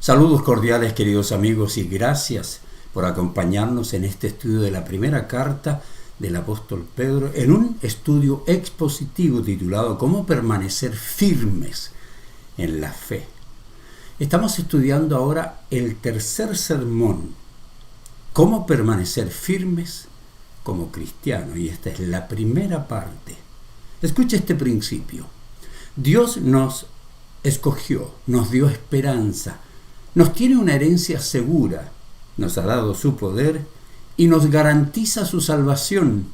Saludos cordiales, queridos amigos, y gracias por acompañarnos en este estudio de la primera carta del apóstol Pedro, en un estudio expositivo titulado ¿Cómo permanecer firmes en la fe? Estamos estudiando ahora el tercer sermón, ¿Cómo permanecer firmes como cristianos? Y esta es la primera parte. Escucha este principio. Dios nos escogió, nos dio esperanza, nos tiene una herencia segura, nos ha dado su poder y nos garantiza su salvación.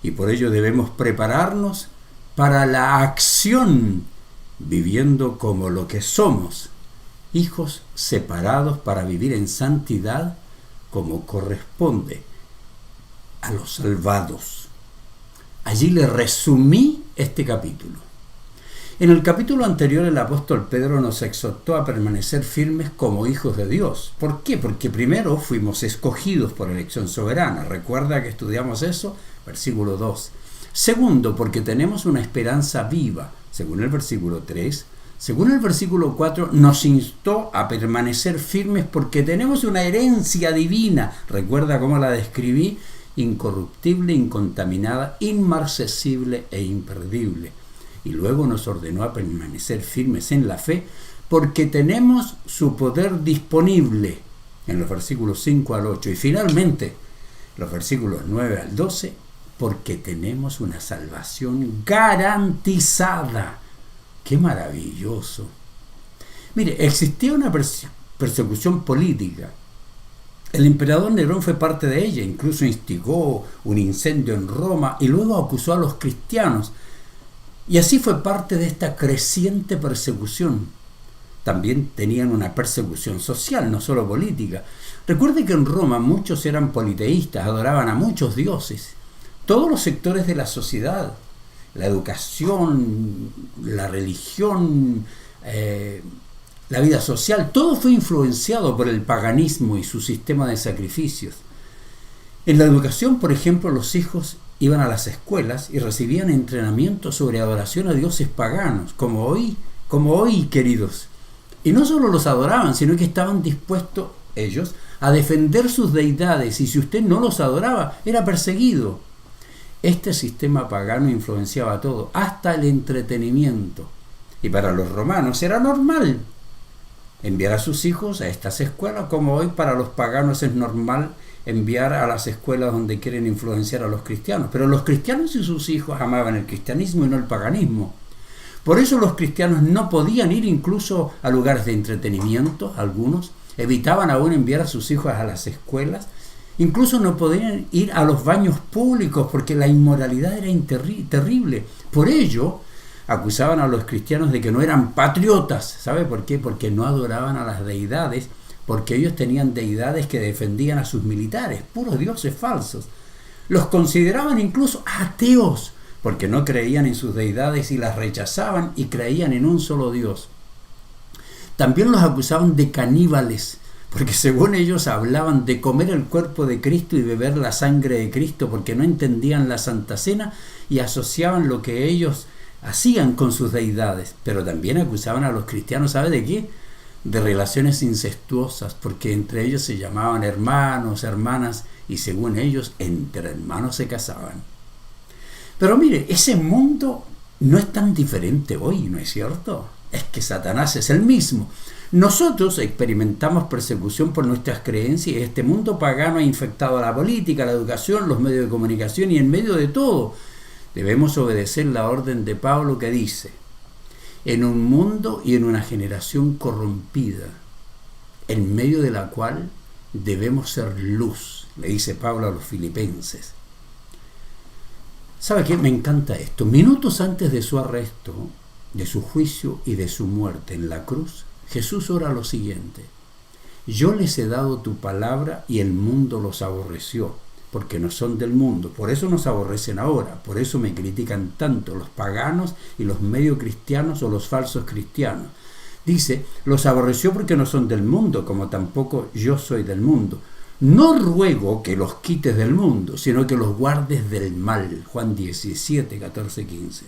Y por ello debemos prepararnos para la acción, viviendo como lo que somos, hijos separados para vivir en santidad como corresponde a los salvados. Allí le resumí este capítulo. En el capítulo anterior el apóstol Pedro nos exhortó a permanecer firmes como hijos de Dios. ¿Por qué? Porque primero fuimos escogidos por elección soberana. ¿Recuerda que estudiamos eso? Versículo 2. Segundo, porque tenemos una esperanza viva, según el versículo 3. Según el versículo 4, nos instó a permanecer firmes porque tenemos una herencia divina. ¿Recuerda cómo la describí? Incorruptible, incontaminada, inmarcesible e imperdible. Y luego nos ordenó a permanecer firmes en la fe porque tenemos su poder disponible en los versículos 5 al 8. Y finalmente, los versículos 9 al 12, porque tenemos una salvación garantizada. ¡Qué maravilloso! Mire, existía una persecución política. El emperador Nerón fue parte de ella, incluso instigó un incendio en Roma y luego acusó a los cristianos. Y así fue parte de esta creciente persecución. También tenían una persecución social, no solo política. Recuerde que en Roma muchos eran politeístas, adoraban a muchos dioses. Todos los sectores de la sociedad, la educación, la religión, la vida social, todo fue influenciado por el paganismo y su sistema de sacrificios. En la educación, por ejemplo, los hijos iban a las escuelas y recibían entrenamiento sobre adoración a dioses paganos, como hoy, queridos. Y no solo los adoraban, sino que estaban dispuestos ellos a defender sus deidades, y si usted no los adoraba, era perseguido. Este sistema pagano influenciaba todo, hasta el entretenimiento. Y para los romanos era normal enviar a sus hijos a estas escuelas, como hoy para los paganos es normal enviar a las escuelas donde quieren influenciar a los cristianos. Pero los cristianos y sus hijos amaban el cristianismo y no el paganismo. Por eso los cristianos no podían ir incluso a lugares de entretenimiento, algunos evitaban aún enviar a sus hijos a las escuelas, incluso no podían ir a los baños públicos porque la inmoralidad era terrible. Por ello acusaban a los cristianos de que no eran patriotas. ¿Sabe por qué? Porque no adoraban a las deidades, porque ellos tenían deidades que defendían a sus militares, puros dioses falsos. Los consideraban incluso ateos, porque no creían en sus deidades y las rechazaban y creían en un solo Dios. También los acusaban de caníbales, porque según ellos hablaban de comer el cuerpo de Cristo y beber la sangre de Cristo, porque no entendían la Santa Cena y asociaban lo que ellos hacían con sus deidades. Pero también acusaban a los cristianos, ¿sabe de qué? De relaciones incestuosas, porque entre ellos se llamaban hermanos, hermanas, y según ellos, entre hermanos se casaban. Pero mire, ese mundo no es tan diferente hoy, ¿no es cierto? Es que Satanás es el mismo. Nosotros experimentamos persecución por nuestras creencias y este mundo pagano ha infectado a la política, la educación, los medios de comunicación, y en medio de todo debemos obedecer la orden de Pablo que dice: en un mundo y en una generación corrompida, en medio de la cual debemos ser luz, le dice Pablo a los filipenses. ¿Sabe qué? Me encanta esto. Minutos antes de su arresto, de su juicio y de su muerte en la cruz, Jesús ora lo siguiente: yo les he dado tu palabra y el mundo los aborreció, porque no son del mundo, por eso nos aborrecen ahora, por eso me critican tanto los paganos y los medio cristianos o los falsos cristianos. Dice, los aborreció porque no son del mundo, como tampoco yo soy del mundo. No ruego que los quites del mundo, sino que los guardes del mal. Juan 17, 14, 15.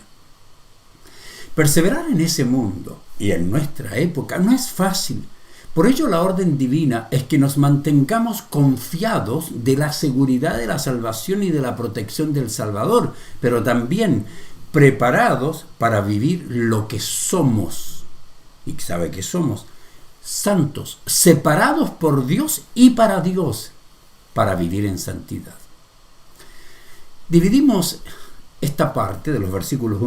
Perseverar en ese mundo y en nuestra época no es fácil, Por ello la orden divina es que nos mantengamos confiados de la seguridad de la salvación y de la protección del Salvador, pero también preparados para vivir lo que somos. ¿Y sabe qué somos? Santos, separados por Dios y para Dios, para vivir en santidad. Dividimos esta parte de los versículos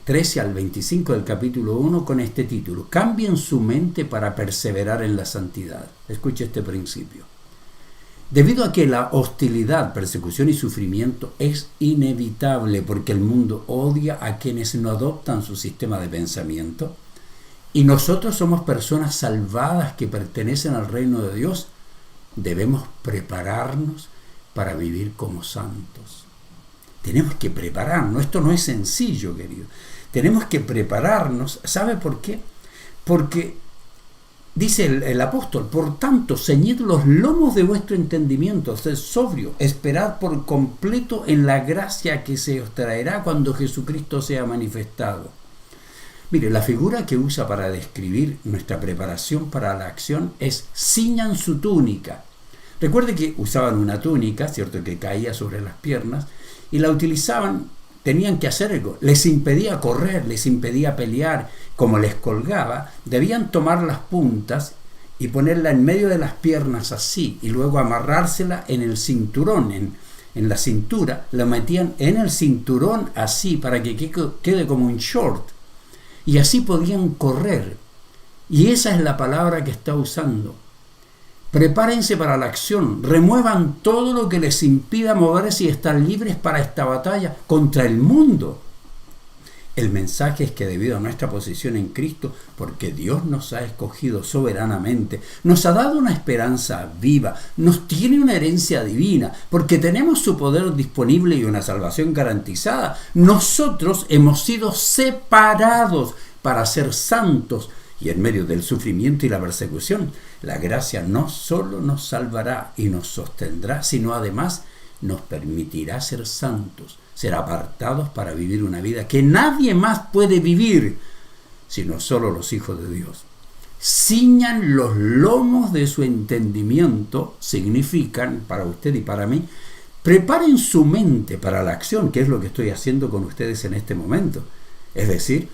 13 al 25 del capítulo 1 con este título: cambien su mente para perseverar en la santidad. Escuche este principio. Debido a que la hostilidad, persecución y sufrimiento es inevitable porque el mundo odia a quienes no adoptan su sistema de pensamiento, y nosotros somos personas salvadas que pertenecen al reino de Dios, debemos prepararnos para vivir como santos. Tenemos que prepararnos. Esto no es sencillo, querido. Tenemos que prepararnos. ¿Sabe por qué? Porque dice el apóstol: por tanto, ceñid los lomos de vuestro entendimiento, sed sobrio, esperad por completo en la gracia que se os traerá cuando Jesucristo sea manifestado. Mire, la figura que usa para describir nuestra preparación para la acción es: ciñan su túnica. Recuerde que usaban una túnica, ¿cierto?, que caía sobre las piernas, y la utilizaban, tenían que hacer algo, les impedía correr, les impedía pelear. Como les colgaba, debían tomar las puntas y ponerla en medio de las piernas así, y luego amarrársela en el cinturón, en la cintura, la metían en el cinturón así, para que quede como un short, y así podían correr. Y esa es la palabra que está usando. Prepárense para la acción, remuevan todo lo que les impida moverse y estar libres para esta batalla contra el mundo. El mensaje es que debido a nuestra posición en Cristo, porque Dios nos ha escogido soberanamente, nos ha dado una esperanza viva, nos tiene una herencia divina, porque tenemos su poder disponible y una salvación garantizada, nosotros hemos sido separados para ser santos. Y en medio del sufrimiento y la persecución, la gracia no solo nos salvará y nos sostendrá, sino además nos permitirá ser santos, ser apartados para vivir una vida que nadie más puede vivir, sino solo los hijos de Dios. Ciñan los lomos de su entendimiento, significan, para usted y para mí, preparen su mente para la acción, que es lo que estoy haciendo con ustedes en este momento. Es decir,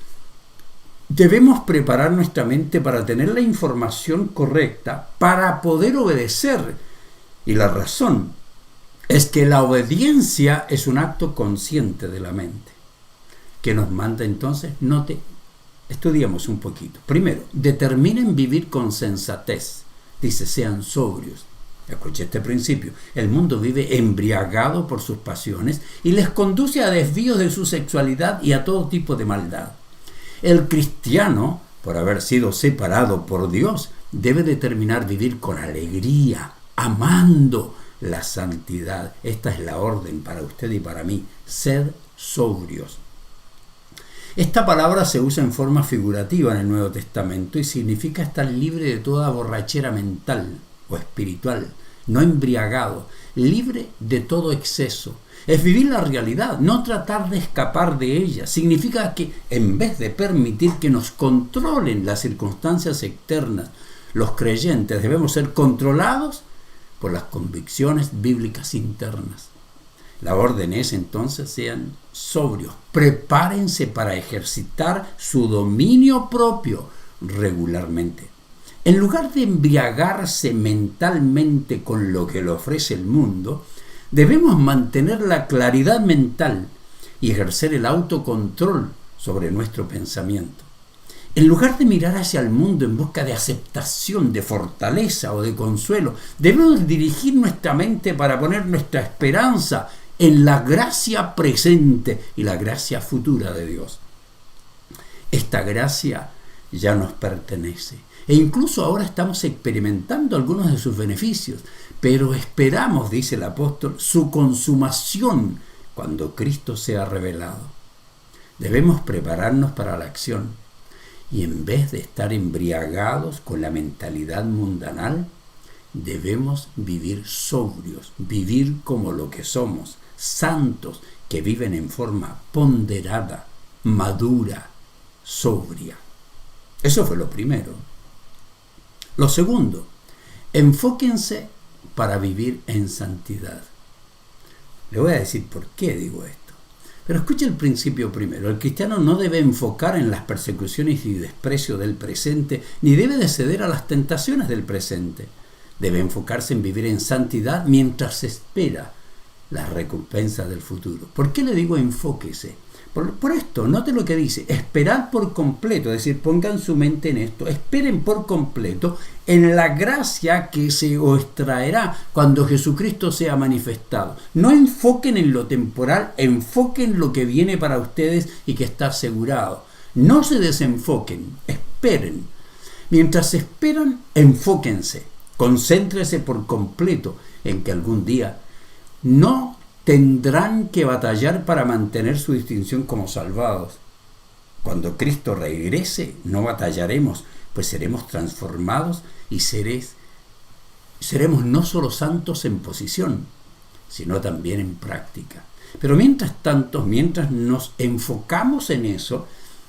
debemos preparar nuestra mente para tener la información correcta para poder obedecer. Y la razón es que la obediencia es un acto consciente de la mente. ¿Qué nos manda entonces? Estudiamos un poquito. Primero, determinen vivir con sensatez. Dice: sean sobrios. Escuche este principio. El mundo vive embriagado por sus pasiones y les conduce a desvíos de su sexualidad y a todo tipo de maldad. El cristiano, por haber sido separado por Dios, debe determinar vivir con alegría, amando la santidad. Esta es la orden para usted y para mí: sed sobrios. Esta palabra se usa en forma figurativa en el Nuevo Testamento y significa estar libre de toda borrachera mental o espiritual, no embriagado, libre de todo exceso. Es vivir la realidad, no tratar de escapar de ella. Significa que en vez de permitir que nos controlen las circunstancias externas, los creyentes debemos ser controlados por las convicciones bíblicas internas. La orden es entonces: sean sobrios, prepárense para ejercitar su dominio propio regularmente. En lugar de embriagarse mentalmente con lo que le ofrece el mundo, debemos mantener la claridad mental y ejercer el autocontrol sobre nuestro pensamiento. En lugar de mirar hacia el mundo en busca de aceptación, de fortaleza o de consuelo, debemos dirigir nuestra mente para poner nuestra esperanza en la gracia presente y la gracia futura de Dios. Esta gracia ya nos pertenece e incluso ahora estamos experimentando algunos de sus beneficios, pero esperamos, dice el apóstol, su consumación cuando Cristo sea revelado. Debemos prepararnos para la acción y en vez de estar embriagados con la mentalidad mundanal, debemos vivir sobrios, vivir como lo que somos, santos que viven en forma ponderada, madura, sobria. Eso fue lo primero. Lo segundo, enfóquense para vivir en santidad. Le voy a decir por qué digo esto. Pero escuche el principio primero. El cristiano no debe enfocar en las persecuciones y desprecio del presente, ni debe de ceder a las tentaciones del presente. Debe enfocarse en vivir en santidad mientras espera la recompensa del futuro. ¿Por qué le digo enfóquese? Por esto, note lo que dice, esperad por completo, es decir, pongan su mente en esto, esperen por completo en la gracia que se os traerá cuando Jesucristo sea manifestado. No enfoquen en lo temporal, enfoquen lo que viene para ustedes y que está asegurado. No se desenfoquen, esperen. Mientras esperan, enfóquense, concéntrense por completo en que algún día no tendrán que batallar para mantener su distinción como salvados. Cuando Cristo regrese, no batallaremos, pues seremos transformados y seremos no solo santos en posición, sino también en práctica. Pero mientras tanto, mientras nos enfocamos en eso,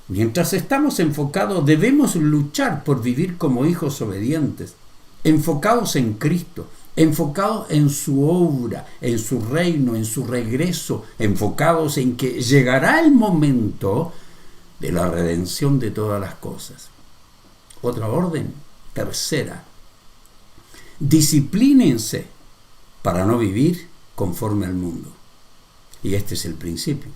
mientras estamos enfocados, debemos luchar por vivir como hijos obedientes, enfocados en Cristo, enfocados en su obra, en su reino, en su regreso, enfocados en que llegará el momento de la redención de todas las cosas. Otra orden, tercera, disciplínense para no vivir conforme al mundo. Y este es el principio.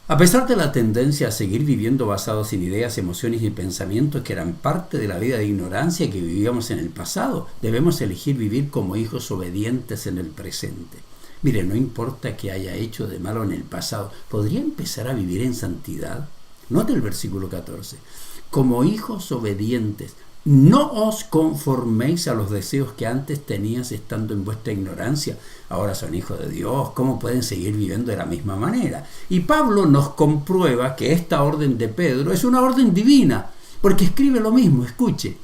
A pesar de la tendencia a seguir viviendo basados en ideas, emociones y pensamientos que eran parte de la vida de ignorancia que vivíamos en el pasado, debemos elegir vivir como hijos obedientes en el presente. Mire, no importa qué haya hecho de malo en el pasado, ¿podría empezar a vivir en santidad? Note el versículo 14. Como hijos obedientes, no os conforméis a los deseos que antes tenías estando en vuestra ignorancia. Ahora son hijos de Dios, ¿cómo pueden seguir viviendo de la misma manera? Y Pablo nos comprueba que esta orden de Pedro es una orden divina, porque escribe lo mismo, escuche.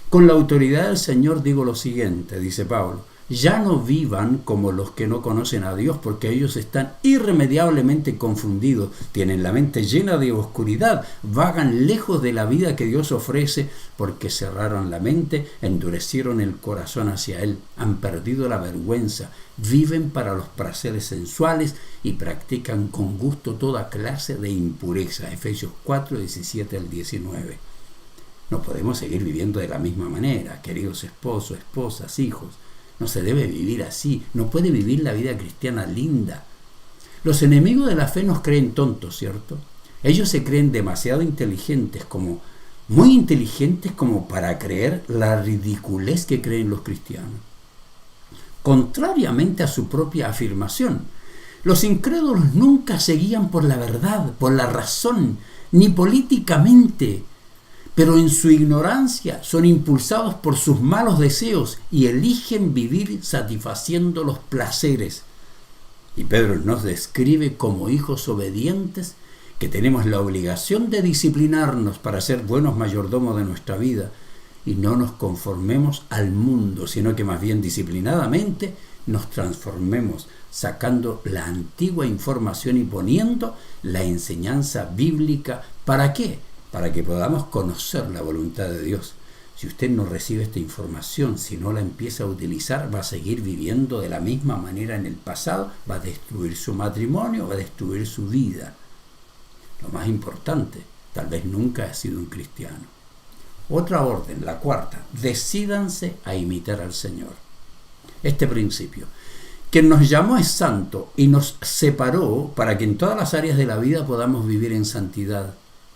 Con la autoridad del Señor digo lo siguiente, dice Pablo, ya no vivan como los que no conocen a Dios, porque ellos están irremediablemente confundidos, tienen la mente llena de oscuridad, vagan lejos de la vida que Dios ofrece, porque cerraron la mente, endurecieron el corazón hacia Él, han perdido la vergüenza, viven para los placeres sensuales y practican con gusto toda clase de impureza. Efesios 4, 17 al 19. No podemos seguir viviendo de la misma manera, queridos esposos, esposas, hijos. No se debe vivir así, no puede vivir la vida cristiana linda. Los enemigos de la fe nos creen tontos, ¿cierto? Ellos se creen demasiado inteligentes, muy inteligentes como para creer la ridiculez que creen los cristianos. Contrariamente a su propia afirmación, los incrédulos nunca se guían por la verdad, por la razón, ni políticamente, pero en su ignorancia son impulsados por sus malos deseos y eligen vivir satisfaciendo los placeres. Y Pedro nos describe como hijos obedientes que tenemos la obligación de disciplinarnos para ser buenos mayordomos de nuestra vida y no nos conformemos al mundo, sino que más bien disciplinadamente nos transformemos, sacando la antigua información y poniendo la enseñanza bíblica. ¿Para qué? Para que podamos conocer la voluntad de Dios. Si usted no recibe esta información, si no la empieza a utilizar, va a seguir viviendo de la misma manera en el pasado, va a destruir su matrimonio, va a destruir su vida. Lo más importante, tal vez nunca ha sido un cristiano. Otra orden, la cuarta, decídanse a imitar al Señor. Este principio, quien nos llamó es santo y nos separó para que en todas las áreas de la vida podamos vivir en santidad.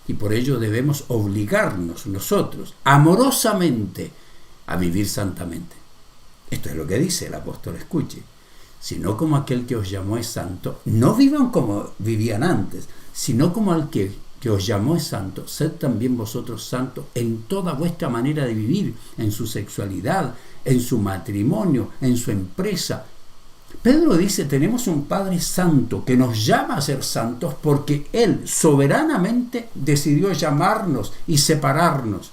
Y por ello debemos obligarnos nosotros, amorosamente, a vivir santamente. Esto es lo que dice el apóstol, escuche. Sino como aquel que os llamó es santo, no vivan como vivían antes, sino como el que os llamó es santo, sed también vosotros santos en toda vuestra manera de vivir, en su sexualidad, en su matrimonio, en su empresa. Pedro dice, tenemos un Padre Santo que nos llama a ser santos porque Él soberanamente decidió llamarnos y separarnos.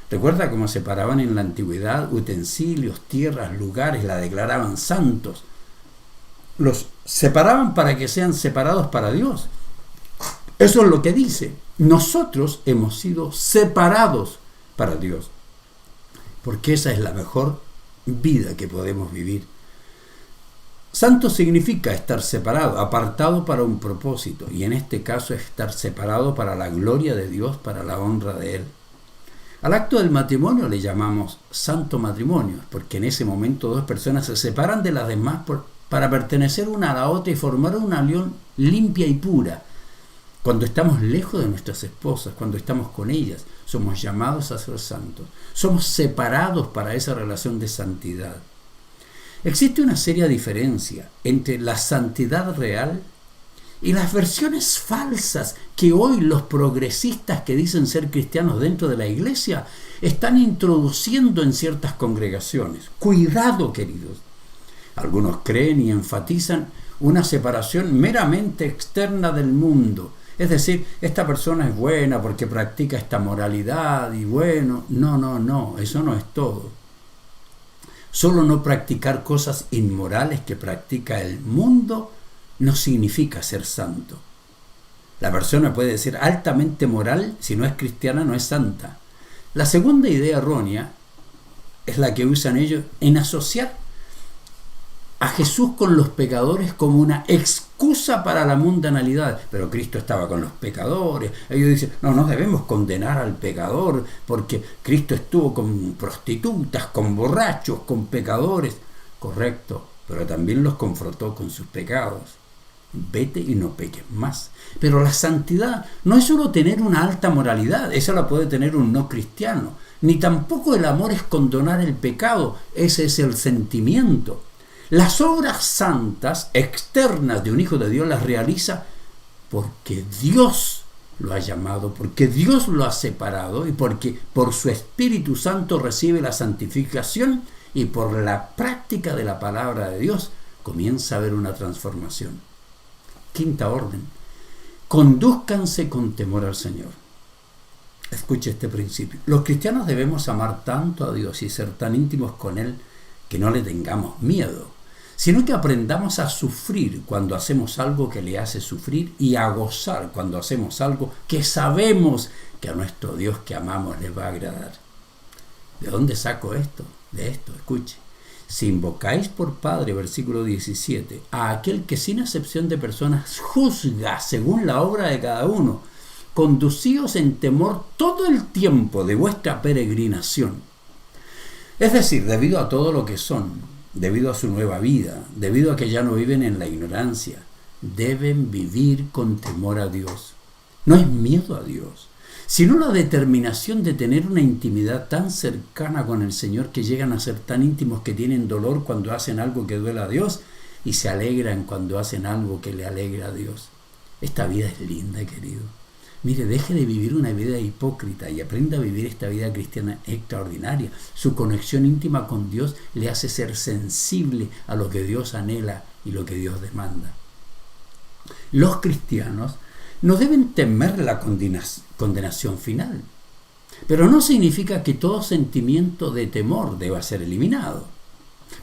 ¿Recuerda cómo separaban en la antigüedad utensilios, tierras, lugares? La declaraban santos. Los separaban para que sean separados para Dios. Eso es lo que dice. Nosotros hemos sido separados para Dios. porque esa es la mejor vida que podemos vivir. Santo significa estar separado, apartado para un propósito, y en este caso estar separado para la gloria de Dios, para la honra de Él. Al acto del matrimonio le llamamos santo matrimonio, porque en ese momento dos personas se separan de las demás para pertenecer una a la otra y formar una unión limpia y pura. Cuando estamos lejos de nuestras esposas, cuando estamos con ellas, somos llamados a ser santos. Somos separados para esa relación de santidad. Existe una seria diferencia entre la santidad real y las versiones falsas que hoy los progresistas que dicen ser cristianos dentro de la iglesia están introduciendo en ciertas congregaciones. Cuidado, queridos. Algunos creen y enfatizan una separación meramente externa del mundo. Es decir, esta persona es buena porque practica esta moralidad y bueno, no, eso no es todo. Solo no practicar cosas inmorales que practica el mundo no significa ser santo. La persona puede ser altamente moral, si no es cristiana no es santa. La segunda idea errónea es la que usan ellos en asociar a Jesús con los pecadores como una excusa para la mundanalidad. Pero Cristo estaba con los pecadores. Ellos dicen, no debemos condenar al pecador porque Cristo estuvo con prostitutas, con borrachos, con pecadores. Correcto, pero también los confrontó con sus pecados. Vete y no peques más. Pero la santidad no es solo tener una alta moralidad, esa la puede tener un no cristiano. Ni tampoco el amor es condonar el pecado, ese es el sentimiento. Las obras santas externas de un hijo de Dios las realiza porque Dios lo ha llamado, porque Dios lo ha separado y porque por su Espíritu Santo recibe la santificación y por la práctica de la palabra de Dios comienza a haber una transformación. Quinta orden, condúzcanse con temor al Señor. Escuche este principio. Los cristianos debemos amar tanto a Dios y ser tan íntimos con Él que no le tengamos miedo, sino que aprendamos a sufrir cuando hacemos algo que le hace sufrir y a gozar cuando hacemos algo que sabemos que a nuestro Dios que amamos le va a agradar. ¿De dónde saco esto? De esto, escuche. Si invocáis por Padre, versículo 17, a aquel que sin excepción de personas juzga según la obra de cada uno, conducíos en temor todo el tiempo de vuestra peregrinación. Es decir, debido a todo lo que son, debido a su nueva vida, debido a que ya no viven en la ignorancia, deben vivir con temor a Dios. No es miedo a Dios, sino la determinación de tener una intimidad tan cercana con el Señor que llegan a ser tan íntimos que tienen dolor cuando hacen algo que duela a Dios y se alegran cuando hacen algo que le alegra a Dios. Esta vida es linda, querido. Mire, deje de vivir una vida hipócrita y aprenda a vivir esta vida cristiana extraordinaria. Su conexión íntima con Dios le hace ser sensible a lo que Dios anhela y lo que Dios demanda. Los cristianos no deben temer la condenación final, pero no significa que todo sentimiento de temor deba ser eliminado.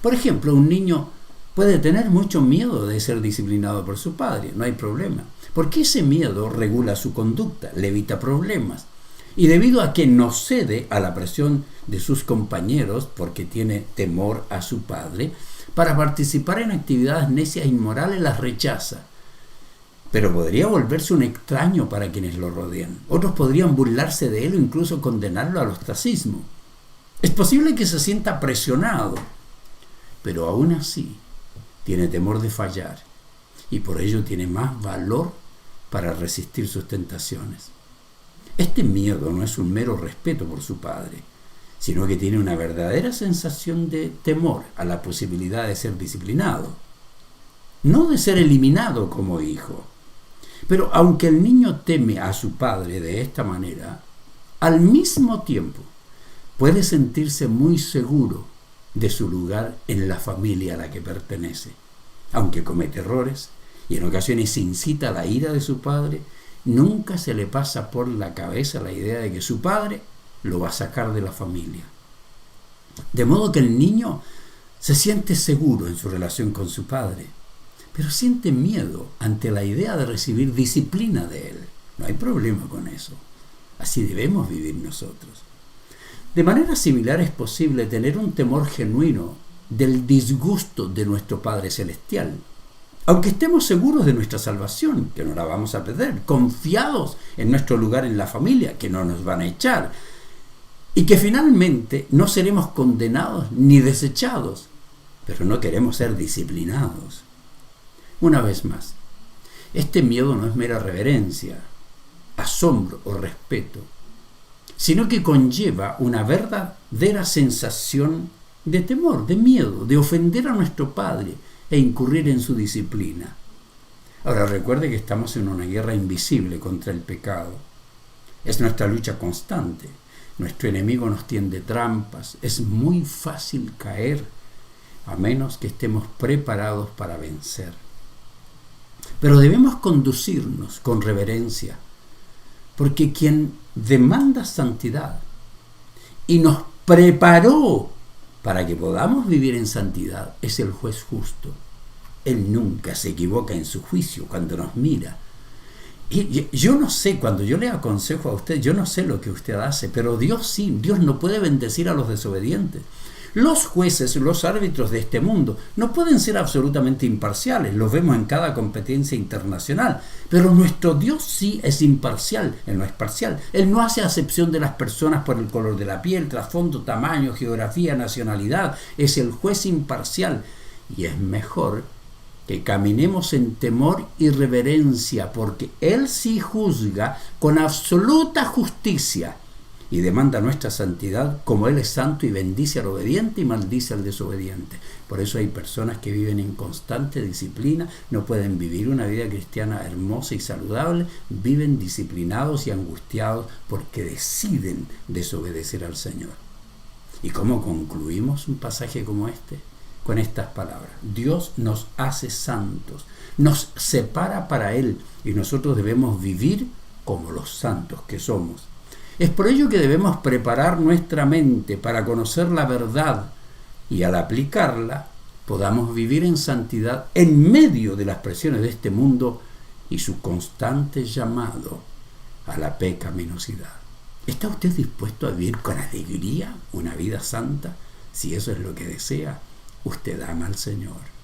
Por ejemplo, un niño puede tener mucho miedo de ser disciplinado por su padre, no hay problema, porque ese miedo regula su conducta, le evita problemas, y debido a que no cede a la presión de sus compañeros porque tiene temor a su padre, para participar en actividades necias e inmorales las rechaza. Pero podría volverse un extraño para quienes lo rodean. Otros podrían burlarse de él o incluso condenarlo al ostracismo. Es posible que se sienta presionado, pero aún así tiene temor de fallar y por ello tiene más valor para resistir sus tentaciones. Este miedo no es un mero respeto por su padre, sino que tiene una verdadera sensación de temor a la posibilidad de ser disciplinado, no de ser eliminado como hijo. Pero aunque el niño teme a su padre de esta manera, al mismo tiempo puede sentirse muy seguro de su lugar en la familia a la que pertenece. Aunque comete errores y en ocasiones incita la ira de su padre, nunca se le pasa por la cabeza la idea de que su padre lo va a sacar de la familia. De modo que el niño se siente seguro en su relación con su padre, pero siente miedo ante la idea de recibir disciplina de él. No hay problema con eso. Así debemos vivir nosotros. De manera similar es posible tener un temor genuino del disgusto de nuestro Padre Celestial, aunque estemos seguros de nuestra salvación, que no la vamos a perder, confiados en nuestro lugar en la familia, que no nos van a echar, y que finalmente no seremos condenados ni desechados, pero no queremos ser disciplinados. Una vez más, este miedo no es mera reverencia, asombro o respeto, sino que conlleva una verdadera sensación de temor, de miedo, de ofender a nuestro Padre e incurrir en su disciplina. Ahora recuerde que estamos en una guerra invisible contra el pecado. Es nuestra lucha constante. Nuestro enemigo nos tiende trampas. Es muy fácil caer, a menos que estemos preparados para vencer. Pero debemos conducirnos con reverencia, porque quien demanda santidad y nos preparó para que podamos vivir en santidad es el juez justo. Él nunca se equivoca en su juicio cuando nos mira. Y yo no sé, cuando yo le aconsejo a usted, yo no sé lo que usted hace, pero Dios sí. Dios no puede bendecir a los desobedientes. Los jueces, los árbitros de este mundo no pueden ser absolutamente imparciales, los vemos en cada competencia internacional, pero nuestro Dios sí es imparcial, Él no es parcial, Él no hace acepción de las personas por el color de la piel, trasfondo, tamaño, geografía, nacionalidad, es el juez imparcial y es mejor que caminemos en temor y reverencia porque Él sí juzga con absoluta justicia y demanda nuestra santidad como Él es santo y bendice al obediente y maldice al desobediente. Por eso hay personas que viven en constante disciplina, no pueden vivir una vida cristiana hermosa y saludable, viven disciplinados y angustiados porque deciden desobedecer al Señor. ¿Y cómo concluimos un pasaje como este? Con estas palabras: Dios nos hace santos, nos separa para Él y nosotros debemos vivir como los santos que somos. Es por ello que debemos preparar nuestra mente para conocer la verdad y al aplicarla podamos vivir en santidad en medio de las presiones de este mundo y su constante llamado a la pecaminosidad. ¿Está usted dispuesto a vivir con alegría una vida santa? Si eso es lo que desea, usted ama al Señor.